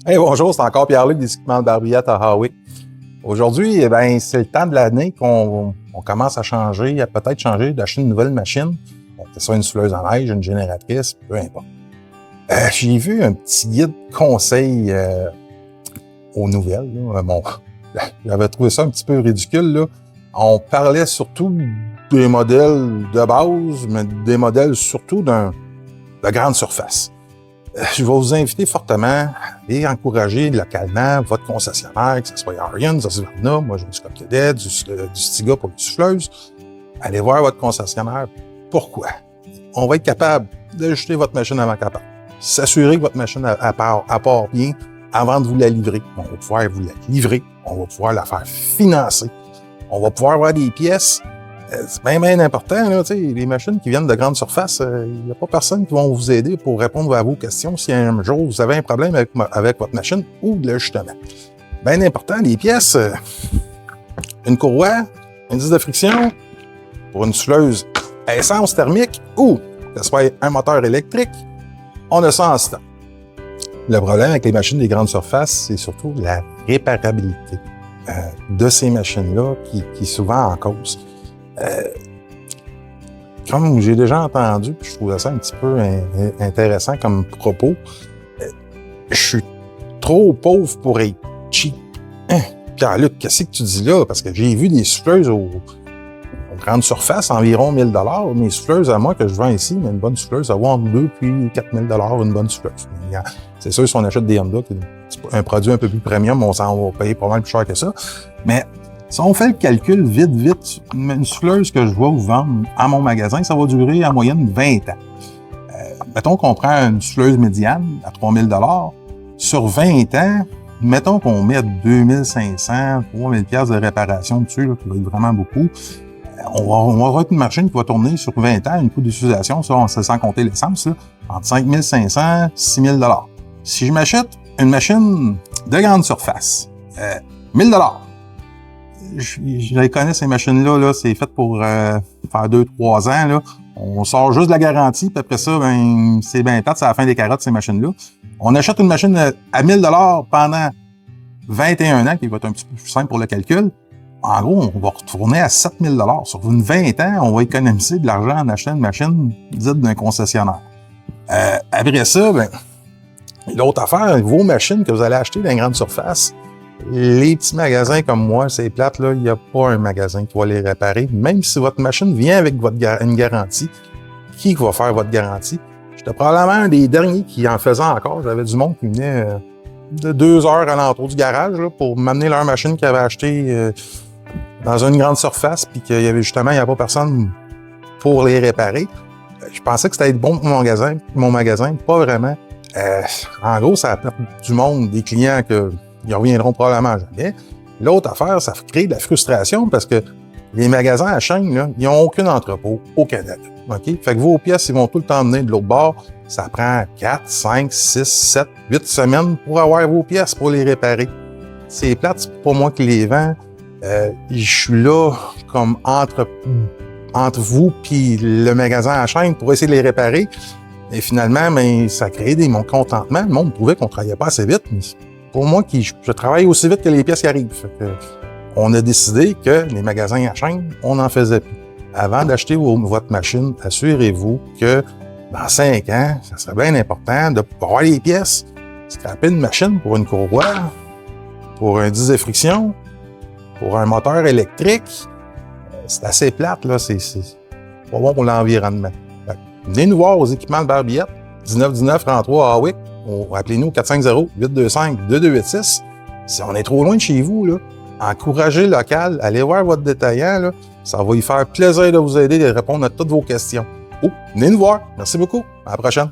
Hey, bonjour, c'est encore Pierre-Luc des équipements de Barbillette à Hawick. Aujourd'hui, c'est le temps de l'année qu'on commence à changer, à peut-être changer, d'acheter une nouvelle machine. Bon, que ce soit une souffleuse à neige, une génératrice, peu importe. J'ai vu un petit guide conseil aux nouvelles. Là. Bon, j'avais trouvé ça un petit peu ridicule. Là. On parlait surtout des modèles de base, mais des modèles surtout de grande surface. Je vais vous inviter fortement à aller encourager localement votre concessionnaire, que ce soit Ariane, Husqvarna, moi j'ai du Scott Cadet, du Stiga pour les souffleuses. Allez voir votre concessionnaire. Pourquoi? On va être capable d'ajuster votre machine avant qu'elle parte. S'assurer que votre machine part bien avant de vous la livrer. On va pouvoir vous la livrer. On va pouvoir la faire financer. On va pouvoir avoir des pièces. C'est bien important, là, les machines qui viennent de grande surface, il n'y a pas personne qui va vous aider pour répondre à vos questions si un jour vous avez un problème avec votre machine ou de l'ajustement. Bien important, les pièces, une courroie, un disque de friction pour une souffleuse à essence thermique ou que ce soit un moteur électrique, on a ça en stock. Le problème avec les machines des grandes surfaces, c'est surtout la réparabilité de ces machines-là qui est souvent en cause. Comme j'ai déjà entendu, puis je trouvais ça un petit peu intéressant comme propos, je suis trop pauvre pour être cheap. Pierre-Luc, qu'est-ce que tu dis là? Parce que j'ai vu des souffleuses aux grandes surfaces, environ 1 000 $. Mes souffleuses à moi que je vends ici, mais une bonne souffleuse, ça vaut entre 2 puis 4 000 $ une bonne souffleuse. C'est sûr, si on achète des Honda, c'est un produit un peu plus premium, on s'en va payer pas mal plus cher que ça. Mais si on fait le calcul vite, une souffleuse que je vais vous vendre à mon magasin, ça va durer en moyenne 20 ans. Mettons qu'on prend une souffleuse médiane à 3 000 $. Sur 20 ans, mettons qu'on met 2 500, 3 000 $ de réparation dessus, là, qui va être vraiment beaucoup. On va avoir une machine qui va tourner sur 20 ans, une coût d'utilisation, ça, c'est sans compter l'essence, là, entre 5 500 et 6 000 $. Si je m'achète une machine de grande surface, 1 000 $, je les connais, ces machines-là, là, c'est fait pour faire 2-3 ans. Là. On sort juste de la garantie, puis après ça, c'est bien plate, c'est la fin des carottes, ces machines-là. On achète une machine à 1 000 $ pendant 21 ans, qui va être un petit peu plus simple pour le calcul. En gros, on va retourner à 7 000 $. Sur une 20 ans, on va économiser de l'argent en achetant une machine dite d'un concessionnaire. Après ça, l'autre affaire, vos machines que vous allez acheter dans une grande surface, les petits magasins comme moi, c'est plate, là, il n'y a pas un magasin qui va les réparer. Même si votre machine vient avec une garantie, qui va faire votre garantie? J'étais probablement un des derniers qui en faisait encore. J'avais du monde qui venait de 2 heures à l'entour du garage là, pour m'amener leur machine qu'ils avaient achetée dans une grande surface, puis qu'il y avait justement, il n'y avait pas personne pour les réparer. Je pensais que c'était bon pour mon magasin, pas vraiment. En gros, ça a perdu du monde, des clients que ils reviendront probablement jamais. L'autre affaire, ça crée de la frustration parce que les magasins à chaîne, là, ils n'ont aucun entrepôt au Canada. OK? Fait que vos pièces, ils vont tout le temps venir de l'autre bord. Ça prend 4, 5, 6, 7, 8 semaines pour avoir vos pièces, pour les réparer. C'est plate, c'est pas moi qui les vends. Je suis là comme entre vous puis le magasin à chaîne pour essayer de les réparer. Et finalement, ça crée des mécontentements. Le monde trouvait qu'on ne travaillait pas assez vite. Mais pour moi, je travaille aussi vite que les pièces qui arrivent. Fait que, on a décidé que les magasins à chaîne, on n'en faisait plus. Avant d'acheter votre machine, assurez-vous que dans 5 ans, ça serait bien important de pouvoir les pièces, scraper une machine pour une courroie, pour un disque de friction, pour un moteur électrique. C'est assez plate, là. C'est pas bon pour l'environnement. Venez nous voir aux équipements de Barbillette, 1919 33 à Hawick. Appelez-nous au 450-825-2286. Si on est trop loin de chez vous, là, encouragez le local, allez voir votre détaillant. Là, ça va lui faire plaisir de vous aider et de répondre à toutes vos questions. Venez nous voir. Merci beaucoup. À la prochaine.